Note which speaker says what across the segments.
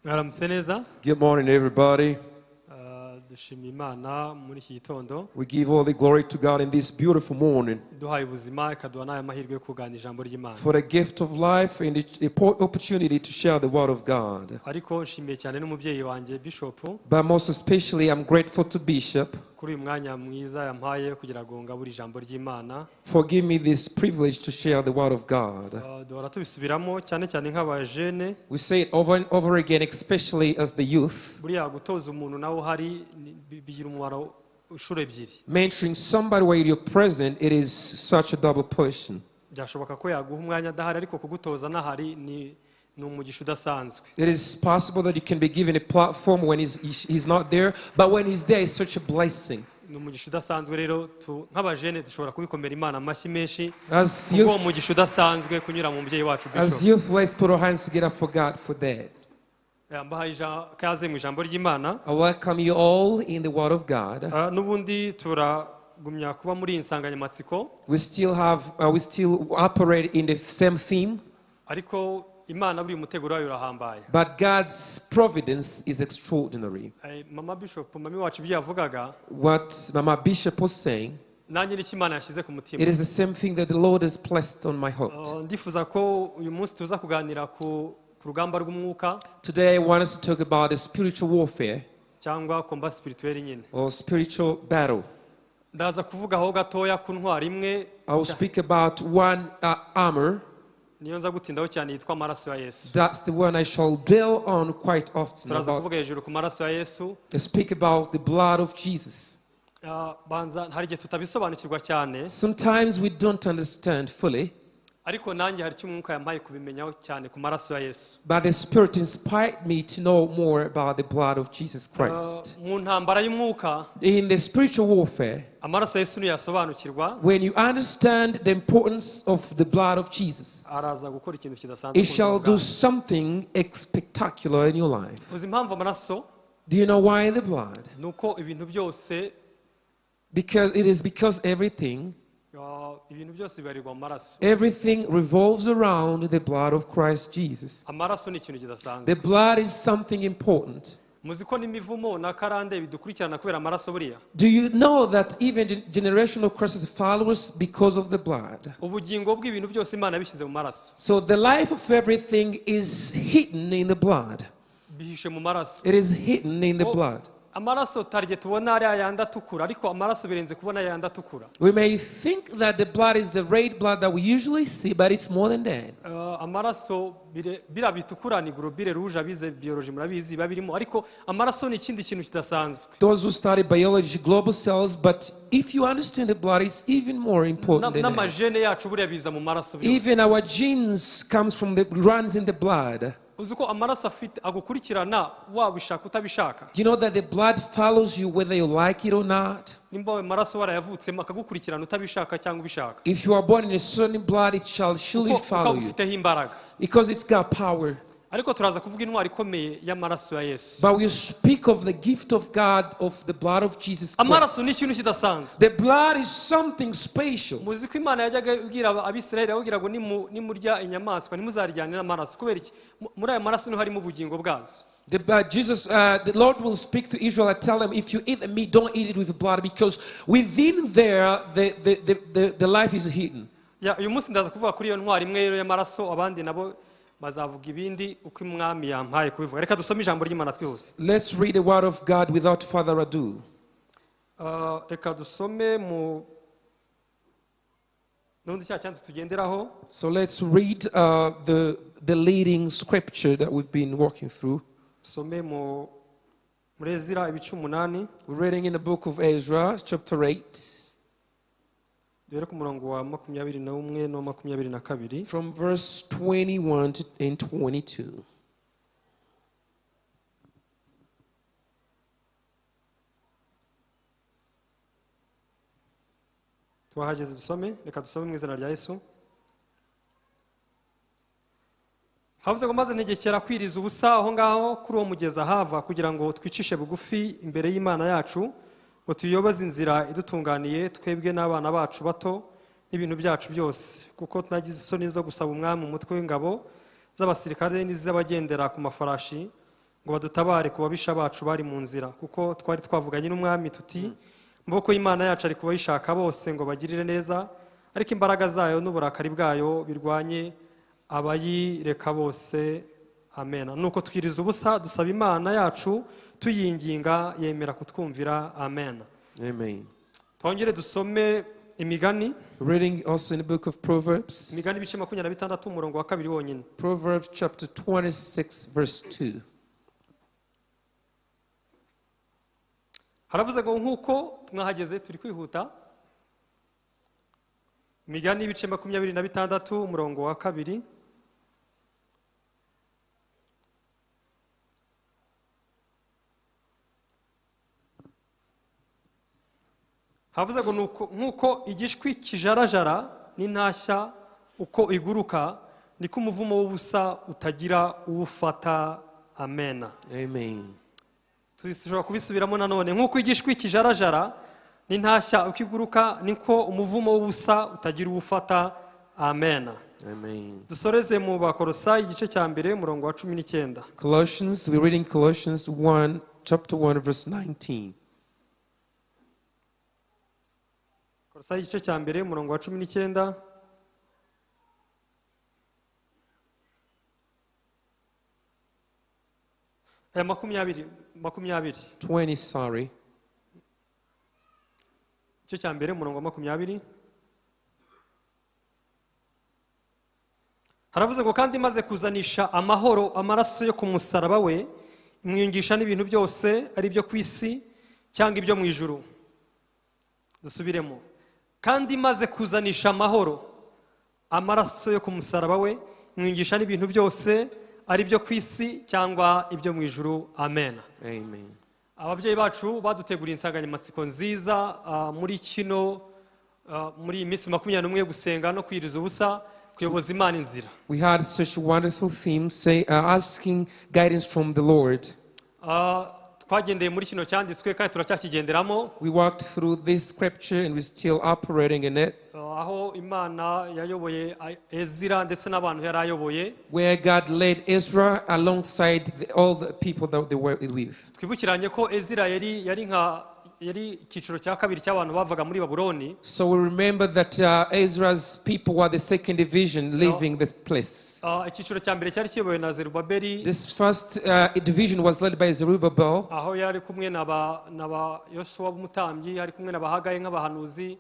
Speaker 1: Good morning, everybody. We give all the glory to God in this beautiful morning for the gift of life and the opportunity to share the word of God. But most especially, I'm grateful to Bishop for giving me this privilege to share the word of God. We say it over and over again, especially as the youth. Mentoring somebody where you're present, it is such a double portion. It is possible that you can be given a platform when he's not there, but when he's there, it's such a blessing. As youth, let's put our hands together for God for that. I welcome you all in the Word of God. We still operate in the same theme. But God's providence is extraordinary. What Mama Bishop was saying, it is the same thing that the Lord has placed on my heart. Today I want us to talk about the spiritual warfare or spiritual battle. I will speak about one armor. That's the one I shall dwell on quite often. I speak about the blood of Jesus. Sometimes we don't understand fully, but the Spirit inspired me to know more about the blood of Jesus Christ. In the spiritual warfare, when you understand the importance of the blood of Jesus, it shall do something spectacular in your life. Do you know why the blood? Because everything revolves around the blood of Christ Jesus. The blood is something important. Do you know that even generational curses follow us because of the blood? So the life of everything is hidden in the blood. It is hidden in the blood. We may think that the blood is the red blood that we usually see, but it's more than that. Those who study biology, global cells, but if you understand the blood, it's even more important than that. Even our genes runs in the blood. Do you know that the blood follows you whether you like it or not? If you are born in a certain blood, it shall surely follow you because it's got power. But we speak of the gift of God, of the blood of Jesus Christ. The blood is something special. The Lord will speak to Israel and tell them, if you eat the meat, don't eat it with the blood, because within there the life is hidden. Let's read the word of God without further ado. So let's read the leading scripture that we've been working through. We're reading in the book of Ezra, chapter 8. From verse 21 and 22.
Speaker 2: Twahageze dusome, reka dusome mu izina rya Yesu. Havuze ngo maze ntegekera kwiriza ubusa aho ngaho kuri uwo mugezi ahava kugira ngo twicishe bugufi imbere y'Imana yacu, ngo tuyoboze inzira idutunganiye twebwe n'abana bacu bato n'ibintu byacu byose, kuko tunagize isoni zo gusaba umwami umutwe w'ingabo z'abasirikare n'iz'abagendera ku mafarashi ngo badutabare ku babisha bacu bari mu nzira, kuko twari twavuganye n'umwami tuti maboko y'Imana yacu ari kubayishaka bose ngo bagirire neza, ariko imbaraga zayo n'uburakari bwayo birwanye abayireka bose. Amen. Nuko twiriza ubusa dusaba Imana yacu tuyinginga, yemera kutwumvira. Amen.
Speaker 1: Amen.
Speaker 2: Twongere dusome imigani.
Speaker 1: Reading also in the book of Proverbs.
Speaker 2: Imigani ibice 26 umurongo wa 2 wonyine.
Speaker 1: Proverbs chapter 26 verse 2.
Speaker 2: Haravuze ngo nkuko mwahageze turi kwihuta. Imigani ibice 26 umurongo wa 2. Havuze ngo nkuko igishwi kijarajara n'intashya uko iguruka, niko umuvumo w'ubusa utagira uwufata. Amen.
Speaker 1: Amen.
Speaker 2: Tushobora kubisubiramo nanone, nkuko igishwi kijarajara n'intashya uko iguruka, niko umuvumo w'ubusa utagira uwufata. Amen.
Speaker 1: Amen.
Speaker 2: Dusoreze mu Bakolosayi igice cya mbere umurongo wa 19.
Speaker 1: Colossians, we're reading Colossians 1 chapter 1 verse 19.
Speaker 2: Kolosai igice cya mbere umurongo wa 19. Makumyabiri
Speaker 1: 20, sorry.
Speaker 2: Igice cya mbere umurongo wa 20. Haravuze ngo kandi maze kuzanisha amahoro amaraso yo ku musaraba we, imwiyungisha n'ibintu byose ari byo ku isi cyangwa ibyo mu ijuru. Dusubiremo. Kandi maze kuzanisha amahoro amaraso yo ku musaraba we, imwiyungisha n'ibintu byose ari byo ku isi cyangwa ibyo mu ijuru. Amen.
Speaker 1: Amen.
Speaker 2: Ababyeyi bacu baduteguriye insanganyamatsiko nziza muri kino muri iminsi 21 yo gusenga no kwiriza ubusa kuyoboza Imana inzira.
Speaker 1: We had such a wonderful theme, asking guidance from the Lord.
Speaker 2: Twagendeye muri kino cyanditswe kandi turacyakigenderamo.
Speaker 1: We walked through this scripture and we're still operating in it.
Speaker 2: Aho Imana yayoboye Ezra ndetse n'abantu yari ayoboye.
Speaker 1: Where God led Ezra alongside all the people that they were with.
Speaker 2: Twibukiranye ko Ezra yari kiciro cya kabiri cy'abantu bavaga muri Babuloni.
Speaker 1: So we remember that Ezra's people were the second division leaving the place.
Speaker 2: Ikiciro cya mbere cyari kiyobowe na Zerubabeli.
Speaker 1: This first division was led by Zerubbabel.
Speaker 2: Aho yari kumwe n'aba Yoshua b'umutambyi, yari kumwe n'abahagaye nk'abahanuzi.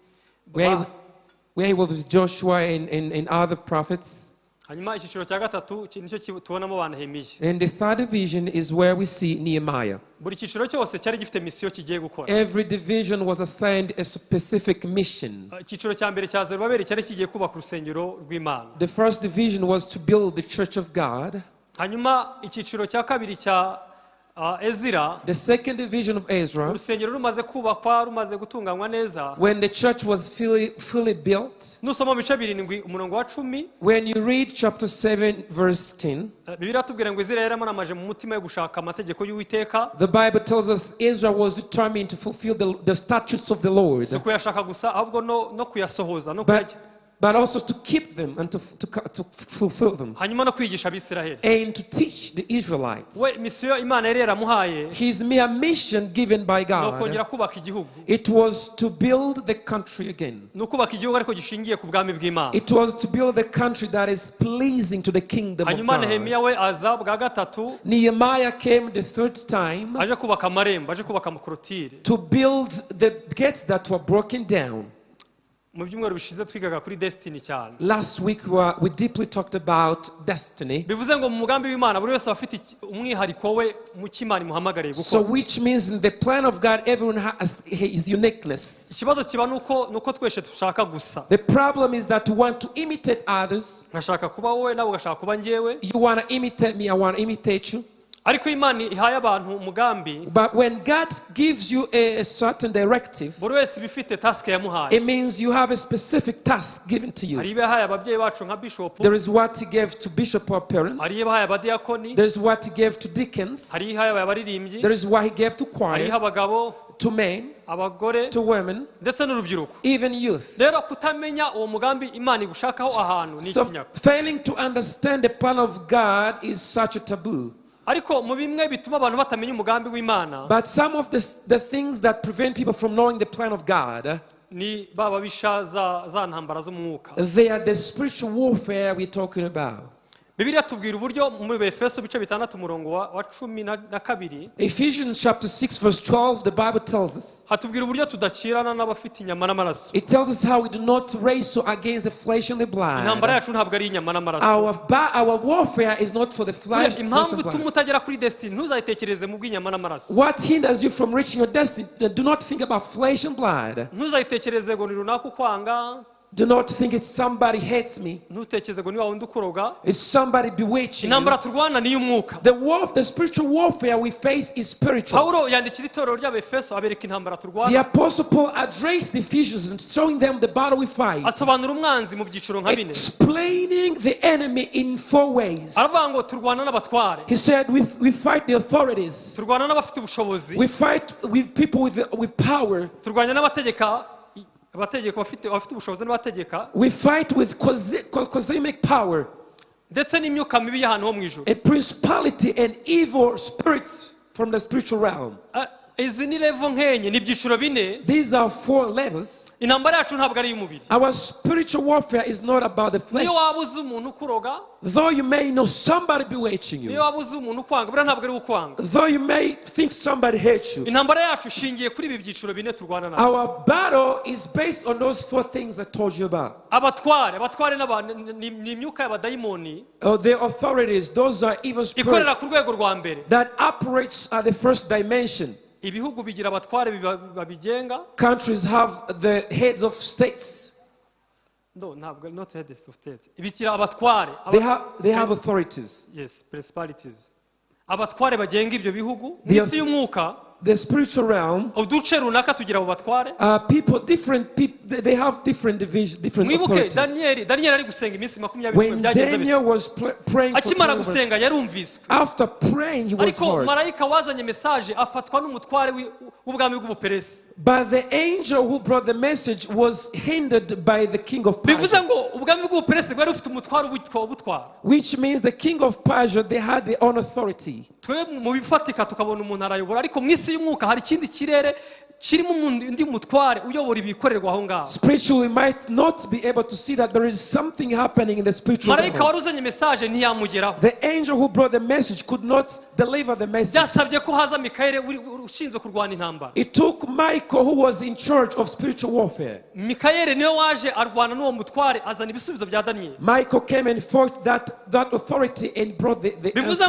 Speaker 1: Where he was with Joshua and other prophets.
Speaker 2: Hanyuma ikiciro cya gatatu nicyo tubonamo Nehemiya.
Speaker 1: And the third division is where we see Nehemiah.
Speaker 2: Buri kiciro cyose cyari gifite misiyo kigiye gukora.
Speaker 1: Every division was assigned a specific mission.
Speaker 2: Ikiciro cya mbere cya Zerubabeli cyari kigiye kubaka urusengero rw'Imana.
Speaker 1: The first division was to build the church of God.
Speaker 2: Hanyuma ikiciro cya kabiri cya Ezra,
Speaker 1: the second division of Ezra,
Speaker 2: urusengero rumaze kubakwa rumaze gutunganywa neza,
Speaker 1: when the church was fully built,
Speaker 2: nusoma bice 7 umurongo wa 10,
Speaker 1: when you read chapter 7 verse 10,
Speaker 2: Bibiliya tubwira ngo Ezra yaramaramaje mu mutima yo gushaka amategeko y'Uwiteka.
Speaker 1: The Bible tells us Ezra was determined to fulfill the statutes of the Lord.
Speaker 2: So kuyashaka gusa ahubwo no kuyasohoza no
Speaker 1: but also to keep them and to fulfill them.
Speaker 2: Hanyuma no kwigisha Abisiraheli.
Speaker 1: And to teach the Israelites.
Speaker 2: We misiyo Imana yari yaramuhaye.
Speaker 1: His mere mission given by God.
Speaker 2: No kongera kubaka igihugu.
Speaker 1: It was to build the country again.
Speaker 2: No kubaka igihugu ariko gishingiye ku bwami bw'Imana.
Speaker 1: It was to build the country that is pleasing to the kingdom of God.
Speaker 2: Hanyuma Nehemiya we aza bwa gatatu.
Speaker 1: Nehemiah came the third time.
Speaker 2: Aje kubaka amarembo, aje kubaka amakorotire.
Speaker 1: To build the gates that were broken down.
Speaker 2: Mu byumweru bishize twigaga kuri destiny cyane.
Speaker 1: Last week we deeply talked about destiny.
Speaker 2: Bivuze ngo mu mugambi w'Imana buri wese afite umwihariko we mu cy'Imana imuhamagariye gukora.
Speaker 1: So which means in the plan of God everyone has his uniqueness.
Speaker 2: Ikibazo kiba nuko tweshe dushaka gusa.
Speaker 1: The problem is that we want to imitate others.
Speaker 2: Ngashaka kuba wowe nawe ugashaka kuba njyewe.
Speaker 1: You want to imitate me, I want to imitate you.
Speaker 2: Ariko Imana ihaye abantu umugambi.
Speaker 1: But when God gives you a certain directive,
Speaker 2: buri wese bifite task yamuhaye.
Speaker 1: It means you have a specific task given to you.
Speaker 2: Hari ibahaye ababyeyi bacu nka bishop.
Speaker 1: There is what he gave to bishop or parents.
Speaker 2: Hari ibahaye abadiakoni.
Speaker 1: There is what he gave to deacons.
Speaker 2: Hari ihaye abaririmbyi.
Speaker 1: There is what he gave to choir.
Speaker 2: Hari abagabo.
Speaker 1: To men,
Speaker 2: abagore,
Speaker 1: to women,
Speaker 2: ndetse n'urubyiruko.
Speaker 1: Even youth.
Speaker 2: Rero kutamenya uwo mugambi Imana igushakaho ahantu ni ikinyako.
Speaker 1: So failing to understand the plan of God is such a taboo.
Speaker 2: ariko mu bimwe bituma abantu batamenya umugambi w'Imana,
Speaker 1: but some of the things that prevent people from knowing the plan of God,
Speaker 2: ni baba bishaza za ntambara z'umwuka.
Speaker 1: they are the spiritual warfare we're talking about.
Speaker 2: Bibiliya tubwira uburyo muri Efeso bice 6 umurongo wa 12.
Speaker 1: Ephesians chapter 6 verse 12, the Bible tells us.
Speaker 2: Hatubwira uburyo tudakirana n'abafite inyama n'amaraso.
Speaker 1: It tells us how we do not wrestle against the flesh and the blood.
Speaker 2: Intambara yacu ntabwo ari inyama n'amaraso.
Speaker 1: Our warfare is not for the flesh and blood.
Speaker 2: Impamvu tumutagera kuri destiny ntuzayitekereze mu bw'inyama n'amaraso.
Speaker 1: What hinders you from reaching your destiny? Do not think about flesh and blood.
Speaker 2: Ntuzayitekereze ngo ni runaka ukwanga.
Speaker 1: Do not think it's somebody hates me.
Speaker 2: It's
Speaker 1: somebody bewitching you. The spiritual warfare we face is spiritual. The Apostle Paul addressed the Ephesians and showing them the battle we fight, explaining the enemy in 4 ways. He said we fight the authorities. We fight with people with power. We fight with cosmic power, a principality and evil spirits from the spiritual realm. These are 4 levels. Our spiritual warfare is not about the flesh. Though you may know somebody bewitching you, though you may think somebody hates you, our battle is based on those 4 things I told you about. The authorities, those are evil spirits that operates at the first dimension. Countries have the heads of states.
Speaker 2: No, not heads of states.
Speaker 1: They have authorities.
Speaker 2: Yes, principalities. The spiritual realm,
Speaker 1: people, different people, they have different divisions, different authorities. When Daniel was praying for 2 hours, after praying he was heard. But the angel who brought the message was hindered by the king of Persia. Which means the king of Persia, they had their own authority. Spiritually, we might not be able to see that there is something happening in the spiritual realm. The angel who brought the message could not deliver the message. It took Michael, who was in charge of spiritual warfare. Michael came and fought that authority and brought the answer.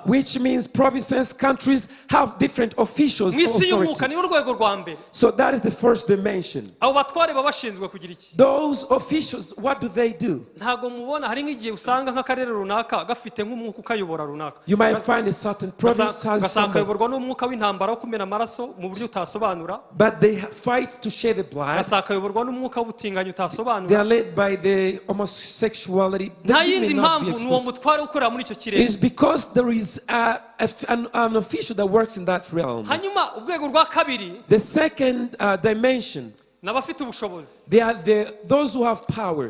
Speaker 1: Which means provinces, countries have different officials or authorities. So that is the first dimension. Those officials, what do they do? You might find a certain province has somebody, but they fight to shed the blood. They are led by the homosexuality. It's because there is an official that works in that realm. The second dimension, they are those who have power.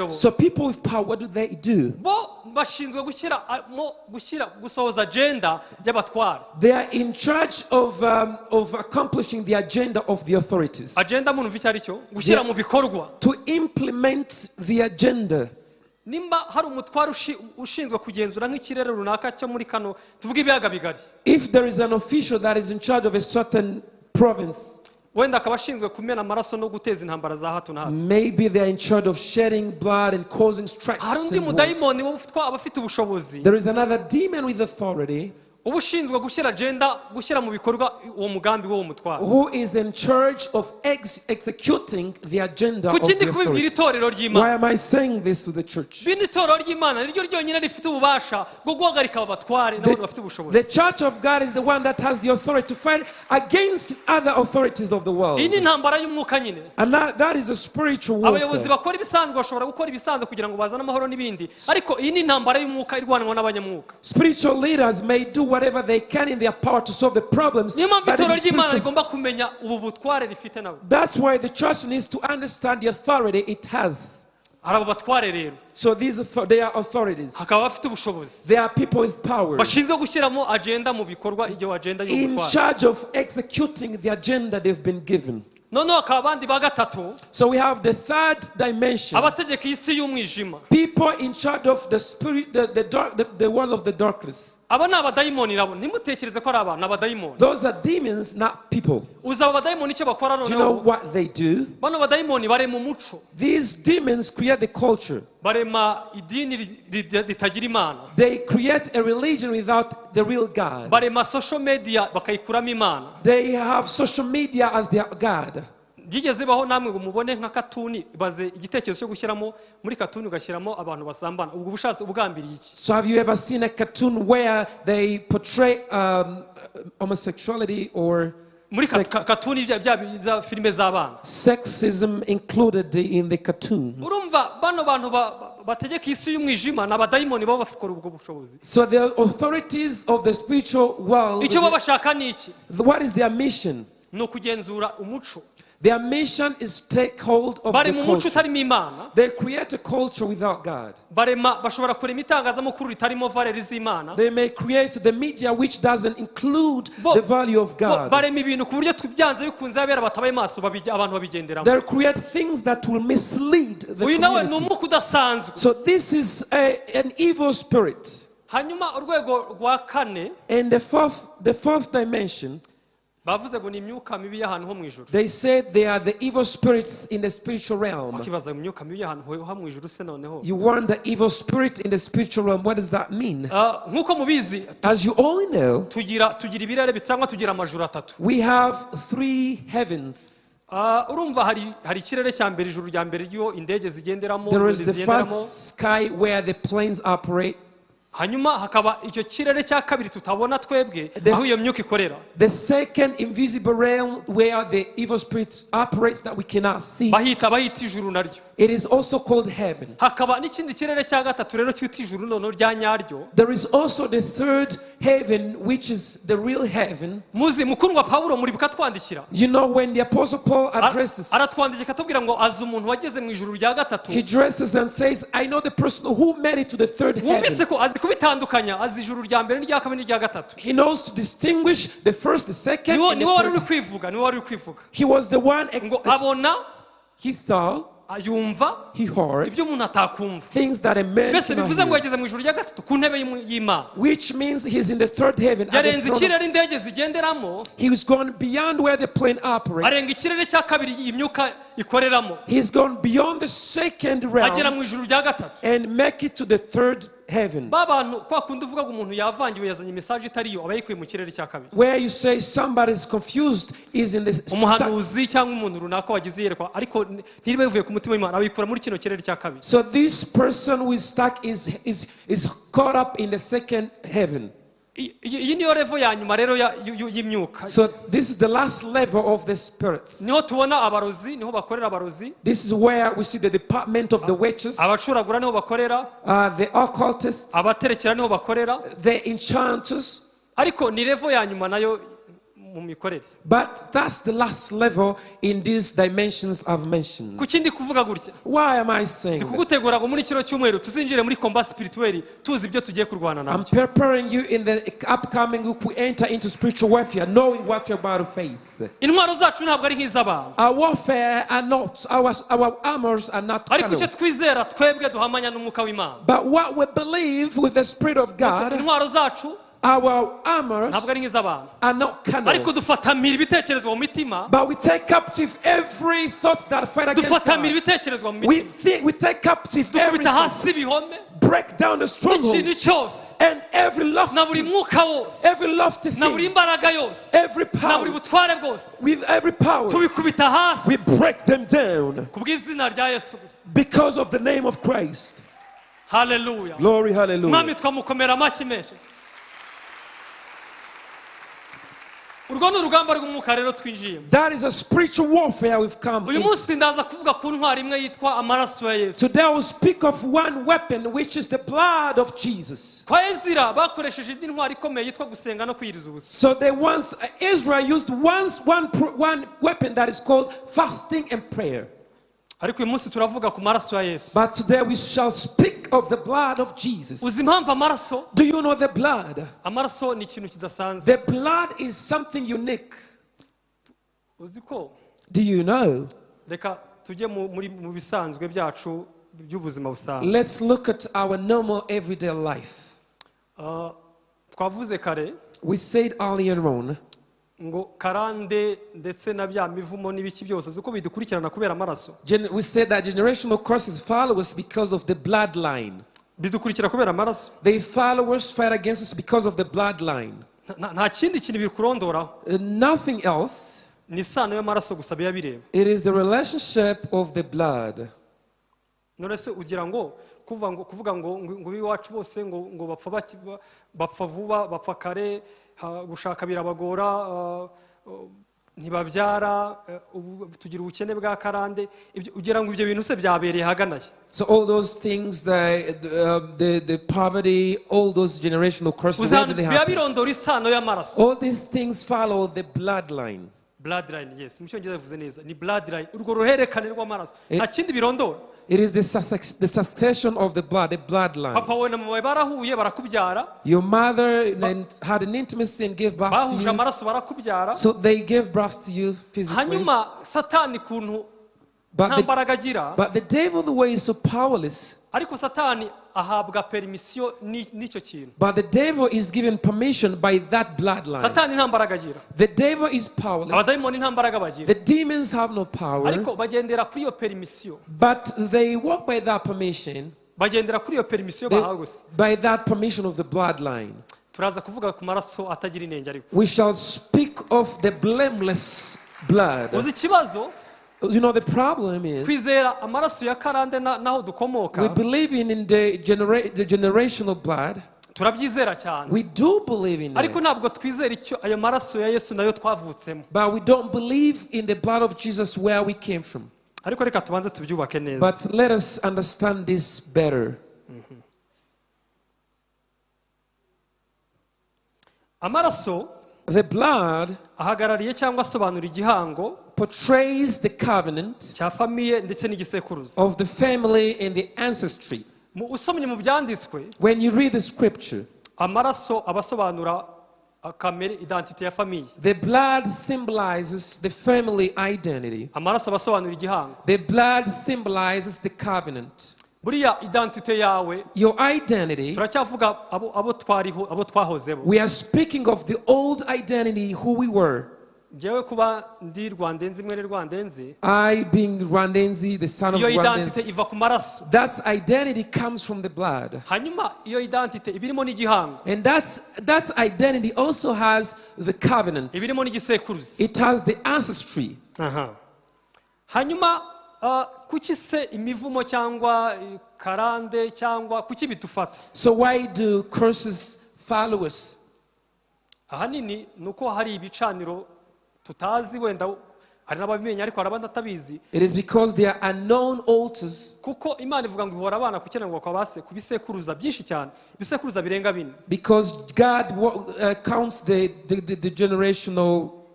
Speaker 1: So people with power, what do they do? They are in charge of accomplishing the agenda of the authorities. To implement the agenda. If there is an official that is in charge of a certain province, maybe they are in charge of shedding blood and causing strikes and wars. There is another demon with authority who is in charge of executing the agenda of the authority. Why am I saying this to the church? The church of God is the one that has the authority to fight against other authorities of the world. And that is a spiritual warfare. Spiritual leaders may do whatever they can in their power to solve the problems. That's why the church needs to understand the authority it has. So they are authorities. They are people with power. In charge of executing the agenda they've been given. So we have the third dimension. People in charge of the spirit, the world of the darkness. Those are demons, not people. Do you know what they do? These demons create the culture. They create a religion without the real God. They have social media as their God.
Speaker 2: Yigezebaho namwe mubone nka katuni baze igitekerezo cyo gushyiramo muri katuni ugashyiramo abantu basambana ubwo bushatse ubugambiriye iki.
Speaker 1: So have you ever seen a cartoon where they portray homosexuality or
Speaker 2: muri katuni bya filime z'abana?
Speaker 1: Sexism included in the cartoon.
Speaker 2: Urumva bano bantu bategeka isi y'umwijima n'abadayimoni baba bakora ubwo bushobozi.
Speaker 1: So the authorities of the spiritual world,
Speaker 2: icyo babashaka ni iki?
Speaker 1: What is their mission?
Speaker 2: No kugenzura umuco.
Speaker 1: Their mission is to take hold of the culture. They create a culture without God. They may create the media which doesn't include the value of God. They create things that will mislead the community. So this is an evil spirit. And the fourth dimension, they said they are the evil spirits in the spiritual realm. You want the evil spirit in the spiritual realm. What does that mean? As you all know, we have 3 heavens. There is the first sky where the planes operate.
Speaker 2: hanyuma hakaba icyo kirere cya kabiri tutabona twebwe aho iyo myuka ikorera.
Speaker 1: The second invisible realm where the evil spirit operates that we cannot see.
Speaker 2: bahita ijuru naryo.
Speaker 1: It is also called heaven.
Speaker 2: Hakaba n'ikindi kirere cya gatatu rero cyitwa ijuru nono rya nyaryo.
Speaker 1: There is also the third heaven which is the real heaven.
Speaker 2: Muzi mukundwa Pawulo muri bukatwandikira.
Speaker 1: You know when the apostle Paul addresses,
Speaker 2: aratwandikira atubwira ngo azi umuntu wageze mu ijuru rya gatatu.
Speaker 1: He addresses and says, I know the person who made it to the third heaven.
Speaker 2: kubitandukanya azi ijuru rya mbere n'irya kabiri n'irya gatatu.
Speaker 1: He knows to distinguish the first, the second, and the third. He was the one
Speaker 2: abona,
Speaker 1: he saw,
Speaker 2: ayumva,
Speaker 1: he heard
Speaker 2: ibyo umuntu atakumva.
Speaker 1: Things that a man
Speaker 2: cannot hear. Bivuze ngo yageze mu ijuru rya gatatu ku ntebe y'Imana.
Speaker 1: Which means he's in the third heaven.
Speaker 2: Yarenze ikirere indege zigenderamo.
Speaker 1: He was gone beyond where the plane operates.
Speaker 2: Arenga ikirere cya kabiri imyuka ikoreramo.
Speaker 1: He's gone beyond the second realm.
Speaker 2: Agera mu ijuru rya gatatu.
Speaker 1: And make it to the third heaven.
Speaker 2: Babantu kwa kundi uvuga ngo umuntu yavangiwe yazanye message itariyo abayikuye mu kirere cya kabiri.
Speaker 1: Where you say somebody is confused is in the
Speaker 2: umuhanuzi cyangwa umuntu runaka wagize yerekwa ariko ntiribe bivuye ku mutima w'Imana abikura muri kino kirere cya kabiri.
Speaker 1: So this person who is stuck is caught up in the second heaven.
Speaker 2: Iyi niyo level ya nyuma rero y'imyuka.
Speaker 1: So this is the last level of the spirits.
Speaker 2: Niho tubona abarozi, niho bakorera abarozi.
Speaker 1: This is where we see the department of the witches.
Speaker 2: Abacuragura niho bakorera.
Speaker 1: The occultists.
Speaker 2: Abaterekera niho bakorera.
Speaker 1: The enchanters.
Speaker 2: Ariko ni level ya nyuma nayo mu mikorere.
Speaker 1: But that's the last level in these dimensions I've mentioned.
Speaker 2: Kuki kuvuga gutya?
Speaker 1: Why am I saying this?
Speaker 2: Kugutegura ngo muri kiro cyumweru tuzinjire muri combat spirituel tuzi ibyo tugiye kurwana nabyo.
Speaker 1: I'm preparing you in the upcoming week we enter into spiritual warfare knowing what you're about to face.
Speaker 2: Intwaro zacu ntabwo ari nk'iz'abantu.
Speaker 1: Our warfare are not our armors are not carnal.
Speaker 2: Ariko icyo twizera twebwe duhamanya n'umwuka w'Imana.
Speaker 1: But what we believe with the Spirit of God,
Speaker 2: intwaro zacu
Speaker 1: our armors are not carnal. But we take captive every thought that fight against God. We take captive every thought, break down the strongholds, and every lofty thing, every power, with every power, we break them down because of the name of Christ.
Speaker 2: Hallelujah.
Speaker 1: Glory, hallelujah.
Speaker 2: That
Speaker 1: is a spiritual warfare we've come in. Today I will speak of one weapon which is the blood of Jesus. So they once Israel used one weapon that is called fasting and prayer.
Speaker 2: ariko uyu munsi turavuga ku maraso ya Yesu.
Speaker 1: But today we shall speak of the blood of Jesus.
Speaker 2: Uzi impamvu amaraso?
Speaker 1: Do you know the blood?
Speaker 2: Amaraso ni ikintu kidasanzwe.
Speaker 1: The blood is something unique.
Speaker 2: Uzi ko?
Speaker 1: Do you know?
Speaker 2: Reka tujye mu bisanzwe byacu by'ubuzima busanzwe.
Speaker 1: Let's look at our normal everyday life.
Speaker 2: Twavuze kare.
Speaker 1: We said earlier on
Speaker 2: ngo karande ndetse na bya mivumo n'ibiki byose zuko bidukurikirana kubera amaraso.
Speaker 1: We said that generational curses follow us because of the bloodline.
Speaker 2: Bidukurikira kubera amaraso.
Speaker 1: They follow us, fight against us because of the bloodline.
Speaker 2: Nta kindi kintu bikurondora.
Speaker 1: Nothing else.
Speaker 2: Ni isano y'amaraso gusa bireba.
Speaker 1: It is the relationship of the blood.
Speaker 2: None se ugira ngo kuvuga ngo biwacu bose ngo bapfa vuba bapfa kare gushaka birabagora ntibabyara tugira ubukene bwa karande ugira ngo ibyo bintu se byabereye haganaye.
Speaker 1: So all those things, the poverty, all those generational curses,
Speaker 2: birondora isano y'amaraso.
Speaker 1: all these things follow the bloodline.
Speaker 2: Bloodline, yes, mu cyongereza bivuze neza ni bloodline, urwo ruherekane rw'amaraso nta kindi birondora.
Speaker 1: It is the succession of the blood, the bloodline.
Speaker 2: Papa we na mama barahuye barakubyara.
Speaker 1: Your mother had an intimacy and gave birth to
Speaker 2: bahuje amaraso barakubyara.
Speaker 1: So they gave birth to you physically.
Speaker 2: Hanyuma satani kuntu nta mbaraga agira.
Speaker 1: But the devil, the way is so powerless.
Speaker 2: Ariko satani ahabwa permission n'icyo kintu.
Speaker 1: But the devil is given permission by that bloodline.
Speaker 2: Satani nta mbaraga agira.
Speaker 1: The devil is powerless.
Speaker 2: Abadayimoni nta mbaraga bagira.
Speaker 1: The demons have no power.
Speaker 2: Ariko bagendera kuri iyo permission.
Speaker 1: But they walk by that permission.
Speaker 2: Bagendera kuri iyo permission bahawe gusa.
Speaker 1: By that permission of the bloodline.
Speaker 2: Turaza kuvuga ku maraso atagira inenge ariko.
Speaker 1: We shall speak of the blameless blood.
Speaker 2: Uzi ikibazo?
Speaker 1: You know, the problem is
Speaker 2: twizera amaraso ya karande naho dukomoka.
Speaker 1: We believe in the generational blood.
Speaker 2: Turabyizera cyane.
Speaker 1: We do believe in it.
Speaker 2: Ariko ntabwo twizera icyo ayo maraso ya Yesu nayo twavutsemo.
Speaker 1: But we don't believe in the blood of Jesus where we came from.
Speaker 2: Ariko reka tubanze tubyubake neza.
Speaker 1: But let us understand this better.
Speaker 2: Amaraso,
Speaker 1: the blood,
Speaker 2: ahagarariye cyangwa asobanura igihango
Speaker 1: portrays the covenant
Speaker 2: cya famiye ndetse n'igisekuruza
Speaker 1: of the family and the ancestry.
Speaker 2: Usomye mu byanditswe,
Speaker 1: when you read the scripture,
Speaker 2: amaraso abasobanura kamere identity ya famiye.
Speaker 1: The blood symbolizes the family identity.
Speaker 2: Amaraso abasobanura igihango.
Speaker 1: The blood symbolizes the covenant.
Speaker 2: Buriya identity yawe,
Speaker 1: your identity,
Speaker 2: turacyavuga abo twahozebo.
Speaker 1: We are speaking of the old identity, who we were.
Speaker 2: Jewe kuba ndi Rwandenzi mwene Rwandenzi.
Speaker 1: I being Rwandenzi, the son of
Speaker 2: Rwandenzi. Iyo
Speaker 1: Rwandenzi.
Speaker 2: identity iva ku maraso.
Speaker 1: That identity comes from the blood.
Speaker 2: Hanyuma iyo identity ibirimo n'igihango.
Speaker 1: And that identity also has the covenant.
Speaker 2: Ibirimo n'igisekuruza.
Speaker 1: It has the ancestry.
Speaker 2: Hanyuma kuki se imivumo cyangwa karande cyangwa kuki bitufata?
Speaker 1: So why do curses follow us?
Speaker 2: Ahanini nuko hari ibicaniro tutazi wenda hari n'ababimenya ariko harabandi atabizi.
Speaker 1: It is because there are unknown altars.
Speaker 2: Kuko Imana ivuga ngo ihora abana kukirango kwabase kubisekuruza byinshi cyane. Ibisekuruza birenga 4.
Speaker 1: Because God counts the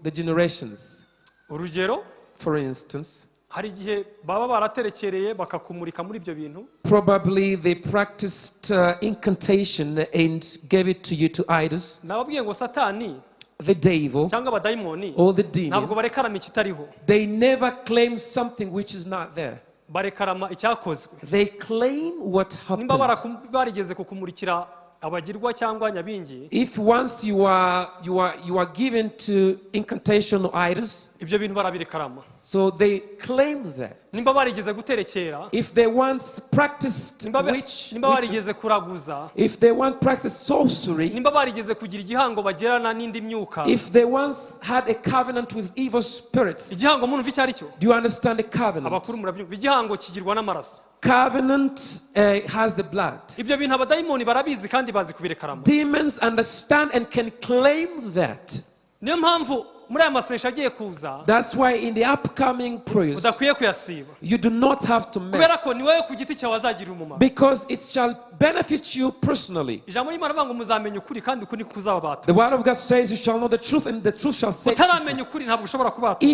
Speaker 1: generations.
Speaker 2: Urugero,
Speaker 1: for instance,
Speaker 2: hari igihe baba baraterekereye bakakumurika muri ibyo bintu.
Speaker 1: Probably they practiced incantation and gave it to you to idols.
Speaker 2: Nababwiye ngo Satani,
Speaker 1: the devil,
Speaker 2: cyangwa abadayimoni,
Speaker 1: all the demons,
Speaker 2: ntabwo barekarama ikitariho.
Speaker 1: They never claim something which is not there.
Speaker 2: Barekarama icyakozwe.
Speaker 1: They claim what happened.
Speaker 2: Nimba barigeze kukumurikira abagirwa cyangwa nyabingi.
Speaker 1: If once you are given to incantation or idols,
Speaker 2: ibyo bintu barabirekarama.
Speaker 1: So they claim that.
Speaker 2: Nimba barigeze guterekera,
Speaker 1: if they once practiced witch,
Speaker 2: nimba barigeze kuraguza,
Speaker 1: if they once practiced sorcery,
Speaker 2: nimba barigeze kugira igihango bagerana n'indi myuka,
Speaker 1: if they once had a covenant with evil spirits,
Speaker 2: igihango muntu mvi cyari cyo?
Speaker 1: Do you understand the covenant?
Speaker 2: Abakuru murabyumva, igihango kigirwa n'amaraso.
Speaker 1: Covenant has the blood.
Speaker 2: Ibyo bintu abadayimoni barabizi kandi bazi kubirekarama.
Speaker 1: Demons understand and can claim that.
Speaker 2: Niyo mpamvu muri aya masengesho agiye kuza,
Speaker 1: that's why in the upcoming prayers,
Speaker 2: udakwiye kuyasiba.
Speaker 1: You do not have to mess.
Speaker 2: Kubera ko ni wowe ku giti cyawe wazagira umumaro.
Speaker 1: Because it shall benefit you personally.
Speaker 2: Ijambo ry'Imana rivuga ngo muzamenya ukuri kandi ukuri kuzaba bato.
Speaker 1: The word of God says you shall know the truth and the truth shall set you free.
Speaker 2: Utaramenya ukuri ntabwo ushobora kuba bato.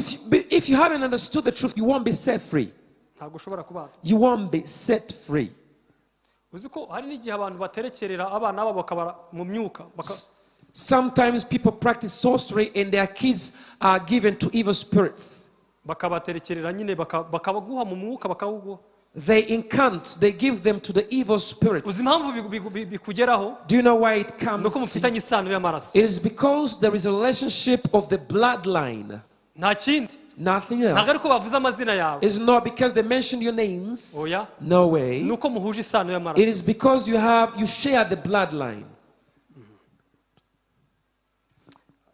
Speaker 1: If you haven't understood the truth, you won't be set free.
Speaker 2: ntabwo ushobora kubana.
Speaker 1: You won't be set free.
Speaker 2: Uzi ko hari n'igihe abantu baterekerera abana babo bakaba mu myuka.
Speaker 1: Sometimes people practice sorcery and their kids are given to evil spirits.
Speaker 2: Bakabaterekerera nyine bakabaguha mu mwuka bakaguha.
Speaker 1: They incant, they give them to the evil spirits.
Speaker 2: Uzi impamvu bikugeraho?
Speaker 1: Do you know why it comes?
Speaker 2: Nuko mufitanye isano y'amaraso.
Speaker 1: It is because there is a relationship of the bloodline.
Speaker 2: Nta kindi.
Speaker 1: Nothing else.
Speaker 2: Ntabwo ariko bavuze amazina yawe.
Speaker 1: It's not because they mentioned your names.
Speaker 2: Oya.
Speaker 1: No way.
Speaker 2: Nuko muhuje isano y'amaraso.
Speaker 1: It is because you share the bloodline.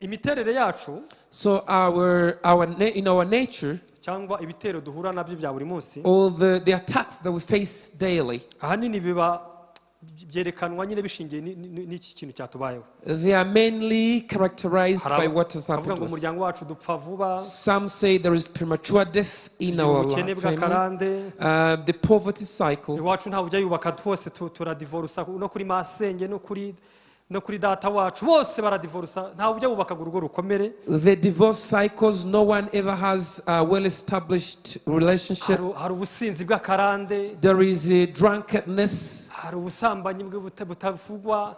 Speaker 2: Imiterere yacu.
Speaker 1: So in our nature,
Speaker 2: cyangwa ibitero duhura nabyo bya buri munsi,
Speaker 1: all the attacks that we face daily,
Speaker 2: ahanini biba byerekanwa nyine bishingiye n'iki kintu cyatubayeho.
Speaker 1: They are mainly characterized by what has happened to us.
Speaker 2: Umuryango wacu dupfa vuba.
Speaker 1: Some say there is premature death in our family. The poverty cycle.
Speaker 2: Iwacu nta ujya yubaka twose turadivorsa no kuri masenge no kuri data wacu bose baradivorsa nta ujya yubaka urugo rukomere.
Speaker 1: The divorce cycles, no one ever has a well established relationship.
Speaker 2: Hari ubusinzi bw'akarande.
Speaker 1: There is a drunkenness.
Speaker 2: Hari ubusambanyi butavugwa.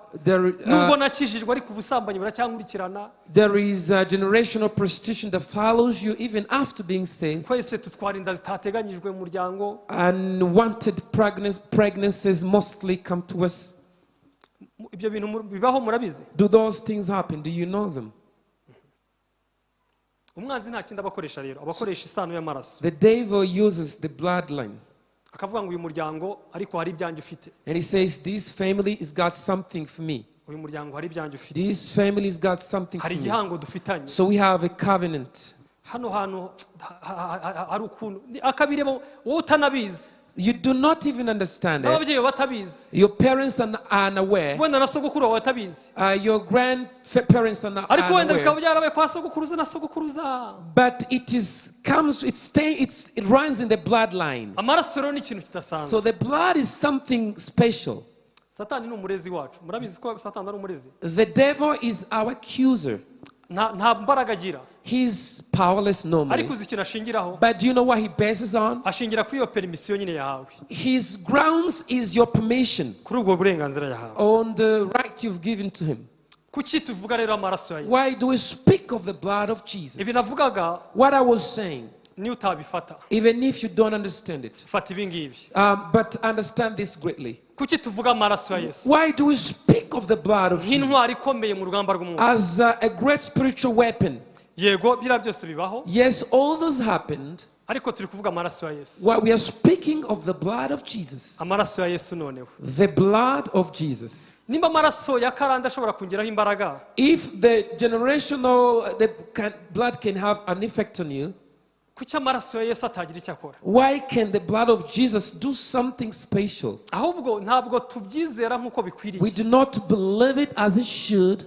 Speaker 2: Nubwo nakijijwe ariko ubusambanyi buracyankurikirana.
Speaker 1: There is a generational prostitution that follows you even after being saved.
Speaker 2: Twese tutwara inda zitateganyijwe mu muryango.
Speaker 1: Unwanted pregnancies mostly come to us.
Speaker 2: Ibyo bintu bibaho murabizi?
Speaker 1: Do those things happen? Do you know them?
Speaker 2: Umwanzi nta kindi abakoresha rero, abakoresha isano y'amaraso.
Speaker 1: The devil uses the bloodline.
Speaker 2: Akavuga ngo uyu muryango ariko hari ibyanjye ufite.
Speaker 1: And he says, this family has got something for me.
Speaker 2: Uyu muryango hari ibyanjye ufite.
Speaker 1: This family has got something for
Speaker 2: me. Hari igihango dufitanye.
Speaker 1: So we have a covenant.
Speaker 2: Hano hari ukuntu akabireba wowe utanabizi.
Speaker 1: You do not even understand it. Your parents are unaware. Your grandparents are not unaware. But it runs in the bloodline. So the blood is something special. The devil is our accuser. He's powerless normally. But do you know what he bases on? His grounds is your permission on the right you've given to him. Why do we speak of the blood of Jesus? What I was saying, even if you don't understand it, but understand this greatly. Why do we speak of the blood of Jesus as a great spiritual weapon? Yes, all those happened. What we are speaking of the blood of Jesus. The blood of Jesus. If the generational blood can have an effect on you, why can the blood of Jesus do something special? We do not believe it as it should.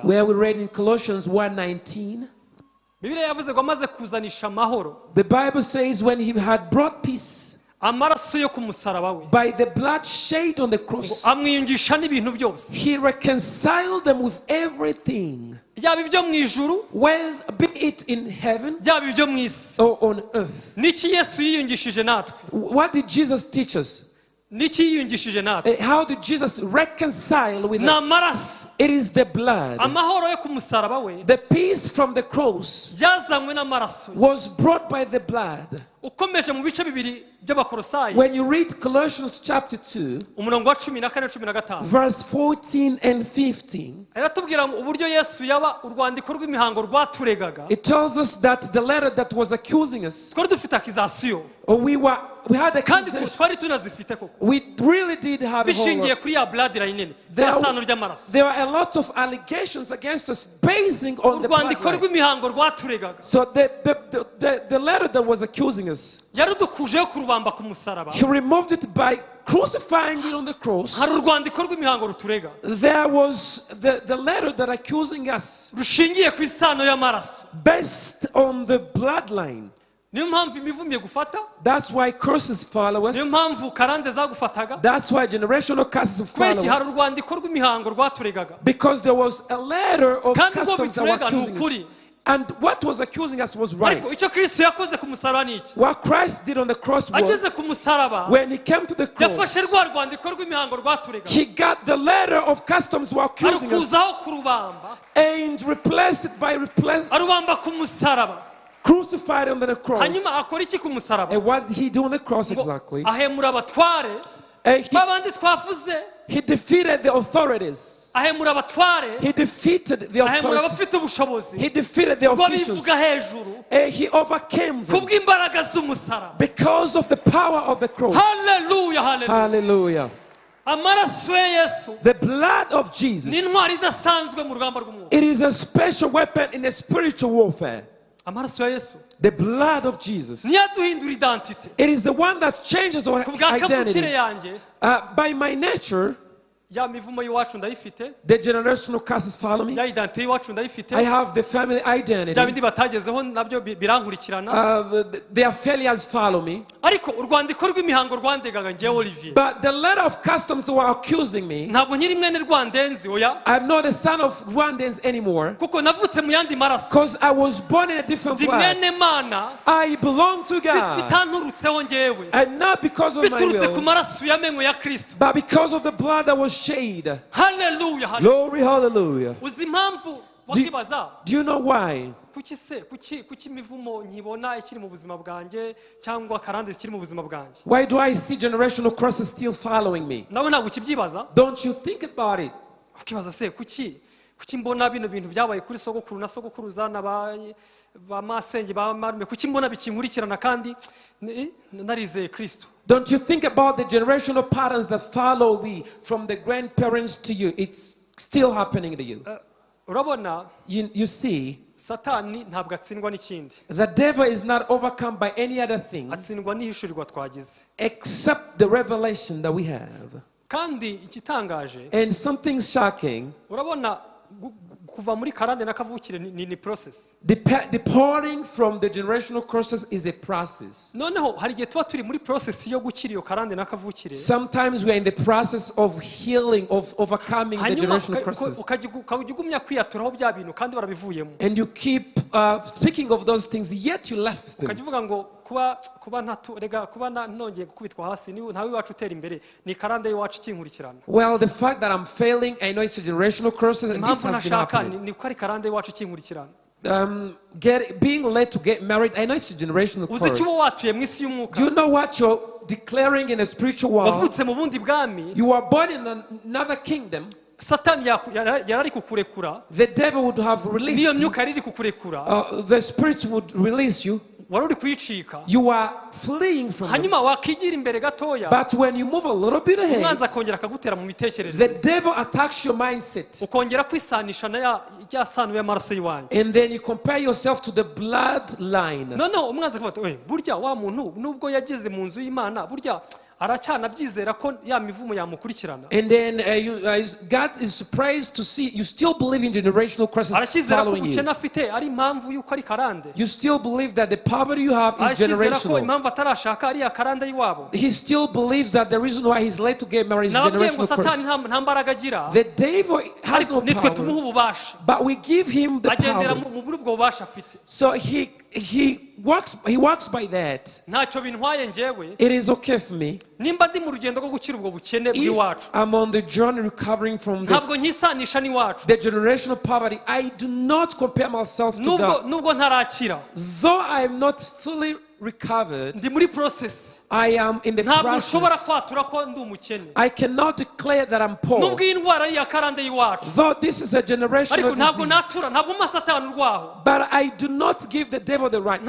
Speaker 1: Where we read in Colossians 1:19, the Bible says when he had brought peace by the blood shed on the cross, he reconciled them with everything, whether be it in heaven or on earth. What did Jesus teach us? How did Jesus reconcile with us? It is the blood. The peace from the cross was brought by the blood. When you read Colossians chapter 2, verse 14 and 15, it tells us that the letter that was accusing us, we had accusation. We really did have a there were a lot of allegations against us basing on the bloodline. So the letter that was accusing us, he removed it by crucifying it on the cross. There was the letter that accusing us based on the bloodline. That's why curses follow us. That's why generational curses follow us. Because there was a letter of customs that were accusing us. And what was accusing us was right. What Christ did on the cross was, when he came to the cross, he got the letter of customs who were accusing us and replaced it by crucified on the cross. And what did he do on the cross exactly? He defeated the authorities. He defeated the authorities. He defeated the officials. He overcame them because of the power of the cross.
Speaker 2: Hallelujah, hallelujah.
Speaker 1: Hallelujah. The blood of Jesus, it is a special weapon in a spiritual warfare. The blood of Jesus, it is the one that changes our identity. By my nature, the generational curses follow me. I have the family identity. Their failures follow me. But the letter of customs were accusing me. I'm not a son of Rwandenzi anymore, because I was born in a different blood. I belong to God, and not because of my will, but because of the blood that was shed.
Speaker 2: Hallelujah.
Speaker 1: Glory, hallelujah. Do you know why? Why do I see generational curses still following me? Don't you think about it? Don't you think about the generational patterns that follow me from the grandparents to you? It's still happening to you. You see, the devil is not overcome by any other thing except the revelation that we have. And something shocking, departing from the generational curses is a process. Sometimes we are in the process of healing, of overcoming the generational curses. And you keep speaking of those things, yet you left them. Well, the fact that I'm failing, I know it's a generational curse, and this has been happening. Being led to get married, I know it's a generational curse. Do you know what you're declaring in a spiritual world? You are born in another kingdom. The devil would have released you. The spirits would release you. You are fleeing from them. But when you move a little bit ahead, the devil attacks your mindset. And then you compare yourself to the bloodline. And then God is surprised to see you still believe in generational curses following you. You still believe that the poverty you have is generational. He still believes that the reason why he's late to get married is generational curse. The devil has no power, but we give him the power. So he walks by that. It is okay for me. If I'm on the journey recovering from the generational poverty, I do not compare myself to God. Though I am not fully recovered, I am in the process. I cannot declare that I'm poor. Though this is a generational disease, but I do not give the devil the right.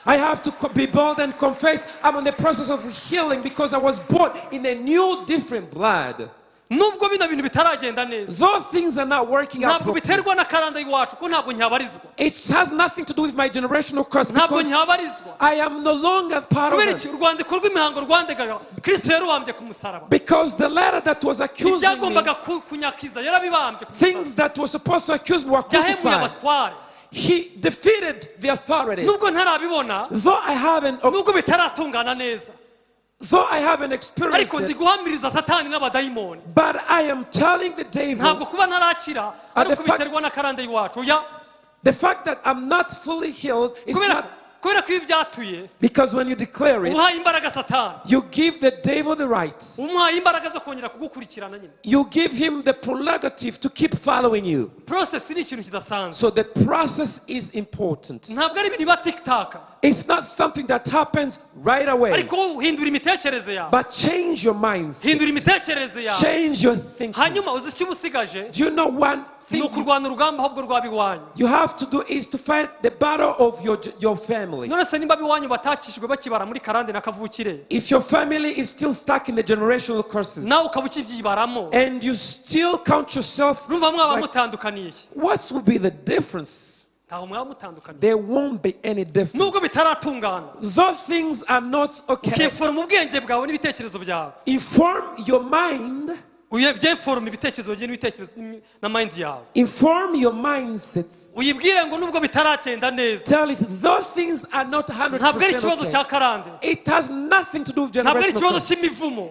Speaker 1: I have to be bold and confess I'm in the process of healing because I was born in a new, different blood. Though things are not working out properly, it has nothing to do with my generational curse because I am no longer part of it. Because the letter that was accusing me, things that were supposed to accuse me were crucified. He defeated the authorities. Though I haven't, Though I haven't experienced it, but I am telling the devil, the fact that I'm not fully healed is not because when you declare it, you give the devil the right. You give him the prerogative to keep following you. So the process is important. It's not something that happens right away. But change your minds. Change your thinking. Do you know one thing you have to do is to fight the battle of your family. If your family is still stuck in the generational curses and you still count yourself, what will be the difference? There won't be any difference. Those things are not okay. Inform your mind. Inform your mindsets. Tell it those things are not 100% okay. It has nothing to do with generational curse.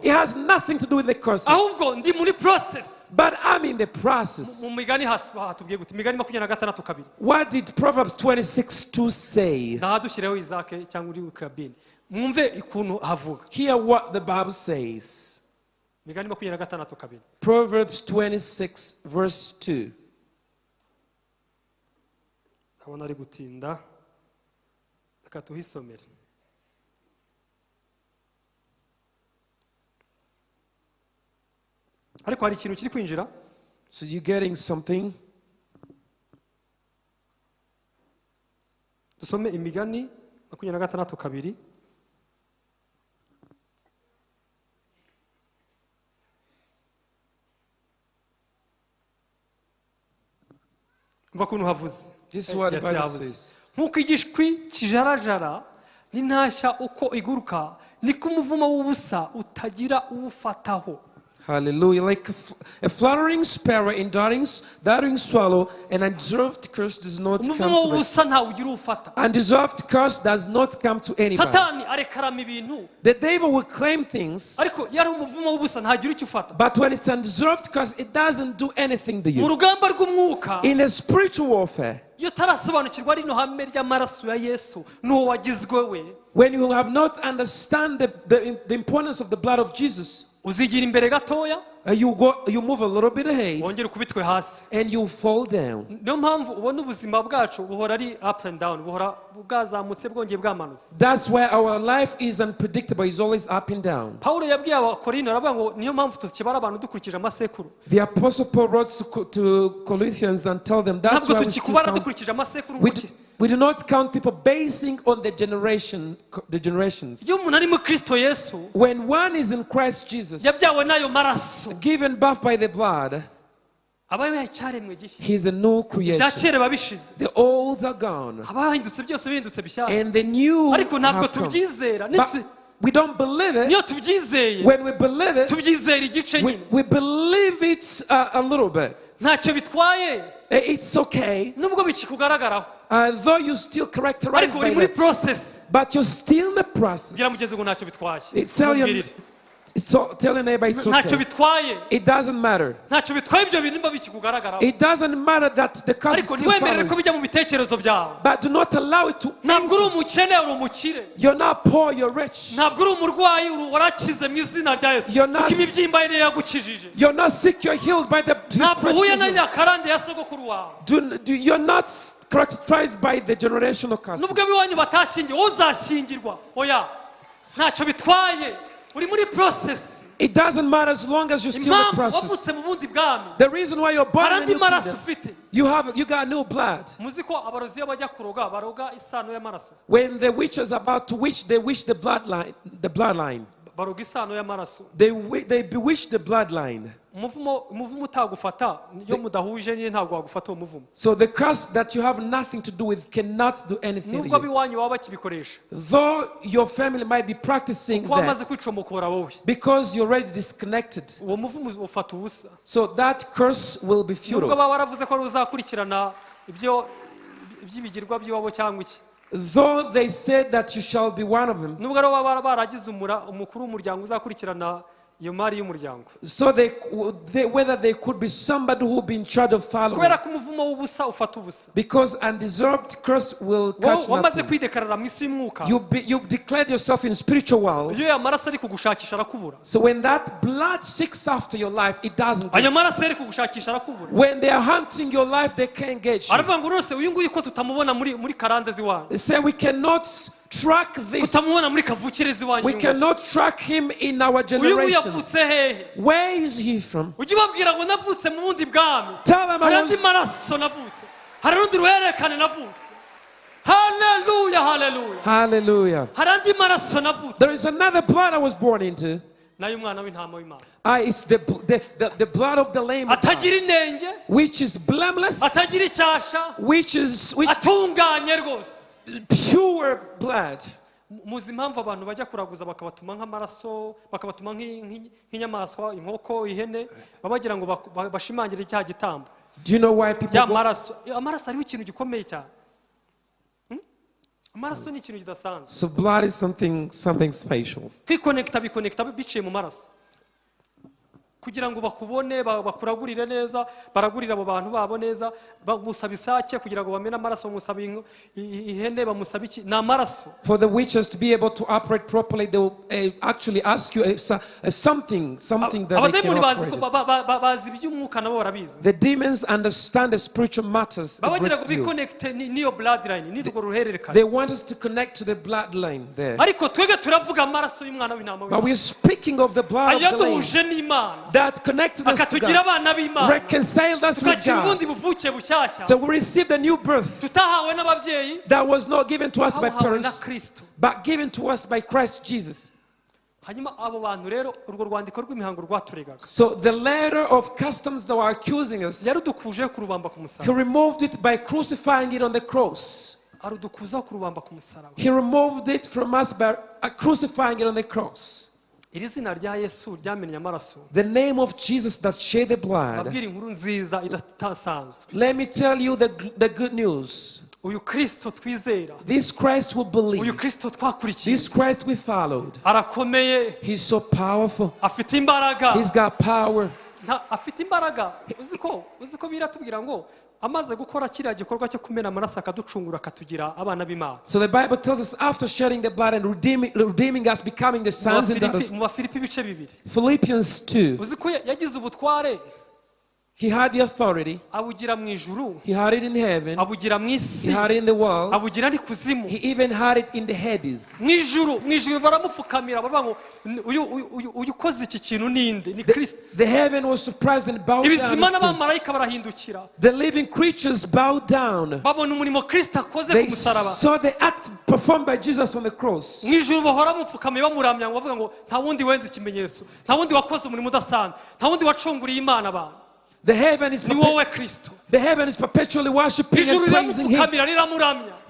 Speaker 1: It has nothing to do with the curse. But I'm in the process. What did Proverbs 26:2 say? Hear what the Bible says. Proverbs 26 verse 2. So you're getting something?
Speaker 2: Dusome imigani 26:2.
Speaker 1: This is what the Bible says.
Speaker 2: Nkuko igishwi kijarajara n'intashya uko iguruka niko umuvumo w'ubusa utagira uwufataho.
Speaker 1: Hallelujah. Like a fluttering sparrow and darting swallow, an undeserved curse does not come to us. Undeserved curse does not come to anybody. The devil will claim things, but when it's undeserved curse, it doesn't do anything to you. In a spiritual warfare, when you have not understand the importance of the blood of Jesus, you move a little bit ahead and you fall down. That's why our life is unpredictable. It's always up and down. The Apostle Paul wrote to Corinthians and told them that's why we do not count people basing on the generations. When one is in Christ Jesus, given birth by the blood, he's a new creation. The old are gone and the new have come. But we don't believe it. When we believe it, we believe it a little bit. It's okay. Though you still characterize by that, but you're still in the process. Tell your neighbor it's okay. It doesn't matter. It doesn't matter that the curse is still following. But do not allow it to enter. You're not poor, you're rich. You're not sick, you're healed by the you're not characterized by the generational curse. It doesn't matter as long as you're still in the process. The reason why you're born in a new kingdom, you got new blood. When the witch is about to witch, they wish the bloodline. They bewitch the bloodline. So the curse that you have nothing to do with cannot do anything to you. Though your family might be practicing that, because you're already disconnected, so that curse will be futile. Though they said that you shall be one of them.
Speaker 2: Nubwo baba baragize umukuru w'umuryango uzakurikirana iyo mari y'umuryango.
Speaker 1: So whether they could be somebody who will be in charge of following.
Speaker 2: Kubera ko umuvumo w'ubusa ufata ubusa.
Speaker 1: Because undeserved curse will catch
Speaker 2: wamaze kwidekarara mu isi y'umwuka.
Speaker 1: You've declared yourself in spiritual world.
Speaker 2: Iyo amaraso ari kugushakisha arakubura.
Speaker 1: So when that blood seeks after your life, it doesn't.
Speaker 2: Ayo maraso ari kugushakisha arakubura.
Speaker 1: When they are hunting your life, they can't get you.
Speaker 2: Aravuga ngo rose uyu nguyu ko tutamubona muri karande ziwanyu.
Speaker 1: They say we cannot track this. We cannot track him in our generations. Where is he from? Tell them
Speaker 2: Hallelujah, hallelujah.
Speaker 1: Hallelujah. There is another blood I was born into. It's the blood of the Lamb, which is blameless, which is pure blood.
Speaker 2: Muzi impamvu abantu bajya kuraguza bakabatuma nk'amaraso bakabatuma nk'inyamaswa inkoko ihene babagira ngo bashimangire icyaha gitambo.
Speaker 1: Do you know why people
Speaker 2: amaraso ari ikintu gikomeye cyane. Amaraso ni ikintu kidasanzwe.
Speaker 1: So blood is something special.
Speaker 2: Biconnecta biciye mu maraso kugira ngo bakubone bakuragurire neza baragurira abo bantu babo neza bamusaba isake kugira ngo bamene amaraso musaba ihene bamusaba iki na amaraso.
Speaker 1: For the witches to be able to operate properly, they will actually ask you something that they cannot
Speaker 2: bazi iby'umwuka nabo barabizi.
Speaker 1: The demons understand the spiritual matters.
Speaker 2: Babagira ngo biconnecte niyo bloodline nirwo ruhererekana.
Speaker 1: They want us to connect to the bloodline there.
Speaker 2: Ariko twege turavuga amaraso y'umwana w'intama.
Speaker 1: But we are speaking of the blood of the Lamb that connected us to God, reconciled us with God. So we received a new birth that was not given to us by parents, but given to us by Christ Jesus. So the letter of customs that were accusing us, he removed it by crucifying it on the cross. He removed it from us by crucifying it on the cross. The name of Jesus that shed the blood. Let me tell you the good news. This Christ we believe. This Christ we followed. He's so powerful. He's got power.
Speaker 2: amaze gukora kiriya gikorwa cyo kumena amaraso akaducungura akatugira abana b'Imana.
Speaker 1: So the Bible tells us after shedding the blood and redeeming us, becoming the sons and daughters.
Speaker 2: Mu Bafilipi bice bibiri.
Speaker 1: Philippians 2.
Speaker 2: Uzi ko yagize ubutware.
Speaker 1: He had the authority.
Speaker 2: Abugira mu ijuru.
Speaker 1: He had it in heaven.
Speaker 2: Abugira mu isi.
Speaker 1: He had it in the world.
Speaker 2: Abugira ni kuzimu.
Speaker 1: He even had it in the Hades.
Speaker 2: Mu ijuru baramupfukamira baravuga ngo uyu koze iki kintu ninde ni Kristo.
Speaker 1: The heaven was surprised and bowed down.
Speaker 2: Ibizima n'abamarayika barahindukira.
Speaker 1: The living creatures bowed down.
Speaker 2: Babona umurimo Kristo akoze ku musaraba.
Speaker 1: They saw the act performed by Jesus on the cross.
Speaker 2: Mu ijuru bahora mupfukamye bamuramya ngo bavuga ngo nta wundi wenze ikimenyetso, nta wundi wakoze umurimo udasanzwe, nta wundi wacunguriye Imana abantu.
Speaker 1: The heaven is perpetually worshiping and praising Him.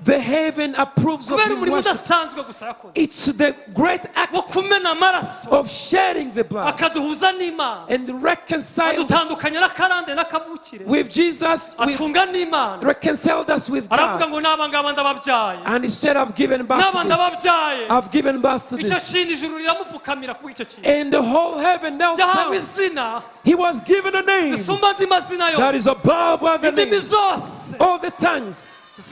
Speaker 1: The heaven approves of His worship. It's the great act of shedding the blood and reconciling us with Jesus, reconciled us with God. And He said, I've given birth to this. I've given birth to this. And the whole heaven knelt down. He was given a name that is above other names. All the tongues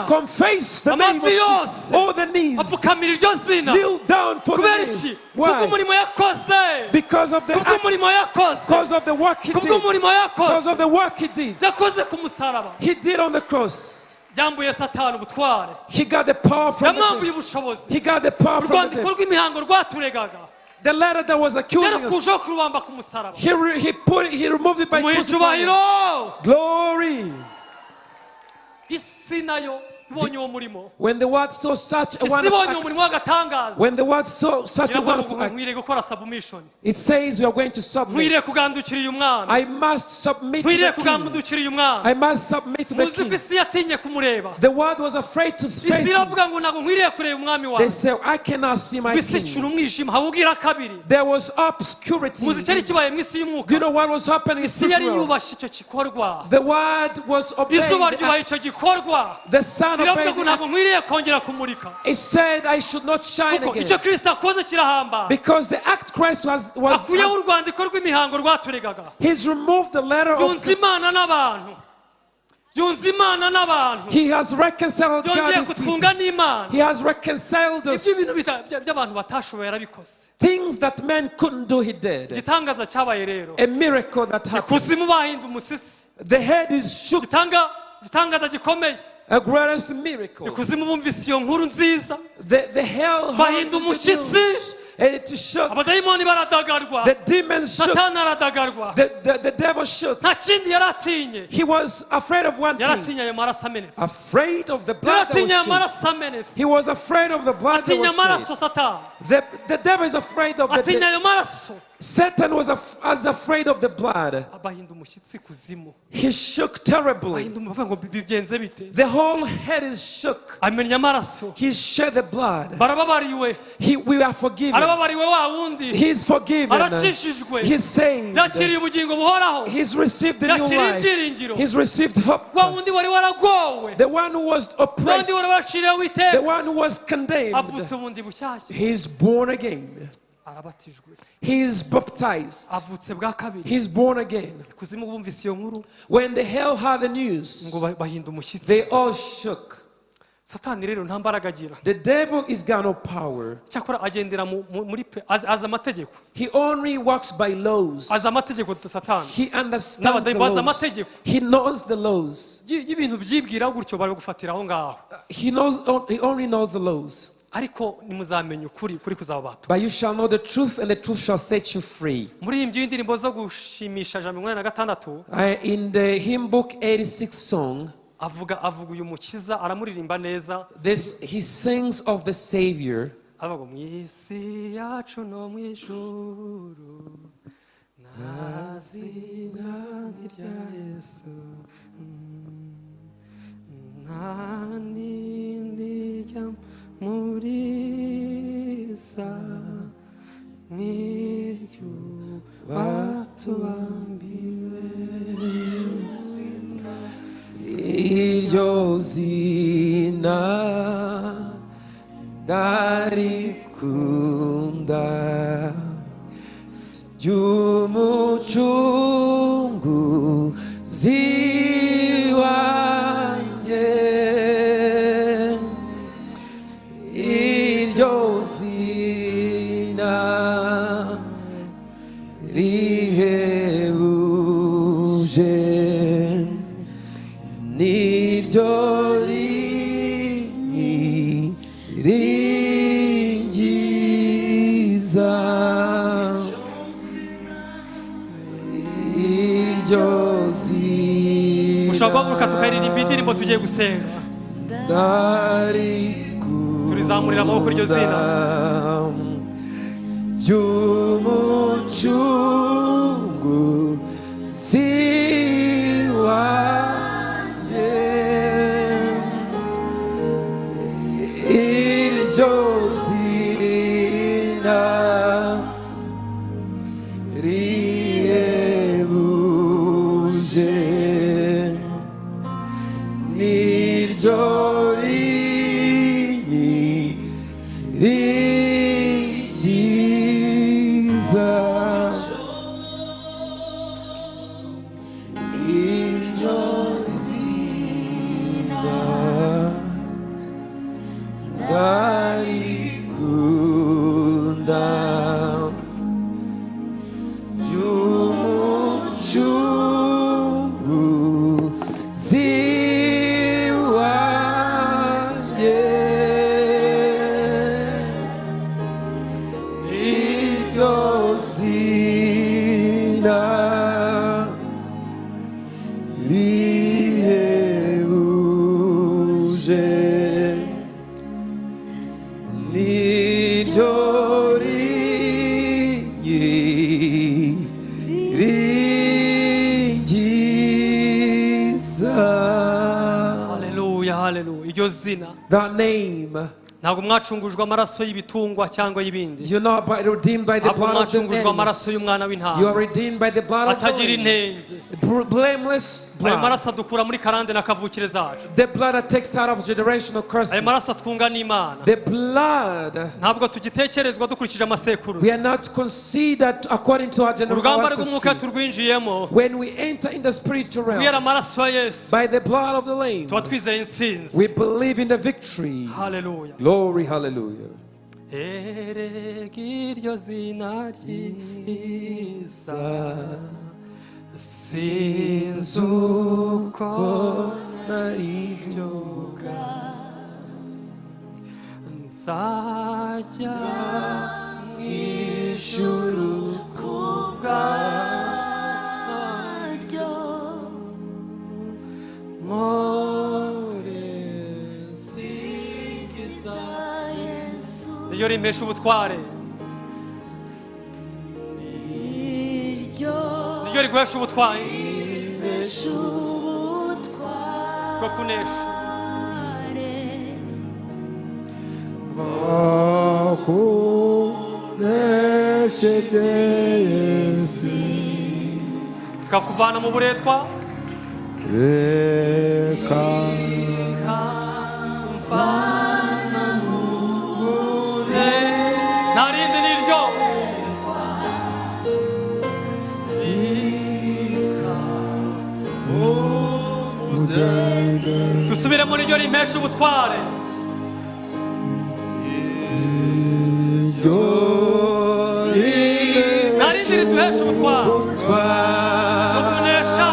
Speaker 1: confess the name of Jesus. All the knees kneel down for the name. Why? Because of the acts, because of the work He did, because of the work He did. He did on the cross. He got the power from the devil. He got the power from the devil. The letter that was accusing us, he removed it by crucifying. Glory. When the word saw such a wonderful act, when the word saw such a wonderful act, it says we are going to submit. I must submit to the king. I must submit to the king. The word was afraid to face him. They said, I cannot see my king. There was obscurity. Do you know what was happening in the world? The word was obeyed. The sun son obeyed it said I should not shine again. Because the act Christ He's removed the letter of He has reconciled God with people. He has reconciled us. Things that men couldn't do, He did. A miracle that happened. The head is shook. A greatest miracle. The hell heard the news. And it shook. The demons shook. The devil shook. He was afraid of one thing. Afraid of the blood that was shed. He was afraid of the blood that was shed. The devil is afraid of the Satan was afraid of the blood. He shook terribly. The whole head is shook. He shed the blood. We are forgiven. He is forgiven. He's saved. He's received the new life. He's received hope. The one who was oppressed. The one who was condemned. He's born again. He is baptized. He is born again. When the hell heard the news, they all shook. The devil is got no power. He only walks by laws. He understands the laws. He knows the laws. He only knows the laws. But you shall know the truth, and the truth shall set you free. In the hymn book 86 song, he sings of the Savior. Murisa niyu watuambiwe iryo zina darikunda ry'umucunguzi wanjye.
Speaker 2: Ushaka tukaririmba indirimbo tugiye gusenga. Turizamurira amaboko iryo zina.
Speaker 1: Ry'umucunguzi wanjye iryo zina rihebuje niryo ryiza. Iryo zina ndarikunda ry'umucunguzi wanjye iryo zina rihebuje niryo ryiza.
Speaker 2: Hallelujah, hallelujah. Iryo zina.
Speaker 1: That name.
Speaker 2: ntabwo mwacungujwe amaraso y'ibitungwa cyangwa y'ibindi.
Speaker 1: You're not redeemed by the blood of the
Speaker 2: amaraso y'umwana w'intama.
Speaker 1: You are redeemed by the blood of the Lamb. Blameless blood.
Speaker 2: Ayo maraso adukura muri karande na kavukire zacu.
Speaker 1: The blood that takes out of generational curses.
Speaker 2: Ayo maraso atwunga n'Imana.
Speaker 1: The blood.
Speaker 2: Ntabwo tugitekerezwa dukurikije amasekuruza.
Speaker 1: We are not considered according to our
Speaker 2: urugamba rw'umwuka turwinjiyemo.
Speaker 1: When we enter in the spiritual realm, by the blood of the Lamb, we believe in the victory.
Speaker 2: Hallelujah.
Speaker 1: Glory, hallelujah.
Speaker 2: Iryo rimpesha ubutware, iryo riguhesha ubutware bwo kunesha. Tukakuvana mu buretwa, narindi niryo dusubire muri ryo rimpesha ubutware. Narindi riduhesha ubutware no kunesha,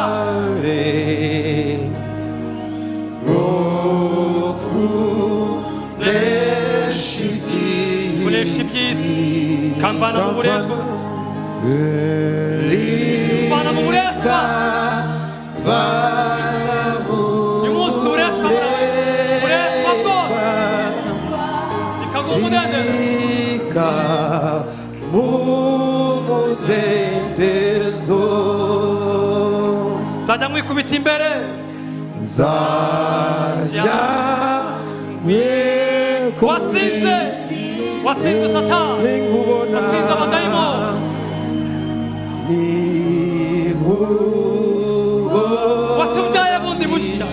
Speaker 2: kunesha iby'isi kamvana mu buretwa, kuvana mu buretwa. Uyu munsi uburetwa bwose ikaguha umudendezo. Nzajya mwikubita imbere, nzajya watsinze Satani, watsinze abadayimoni, watubyaye bundi bushya,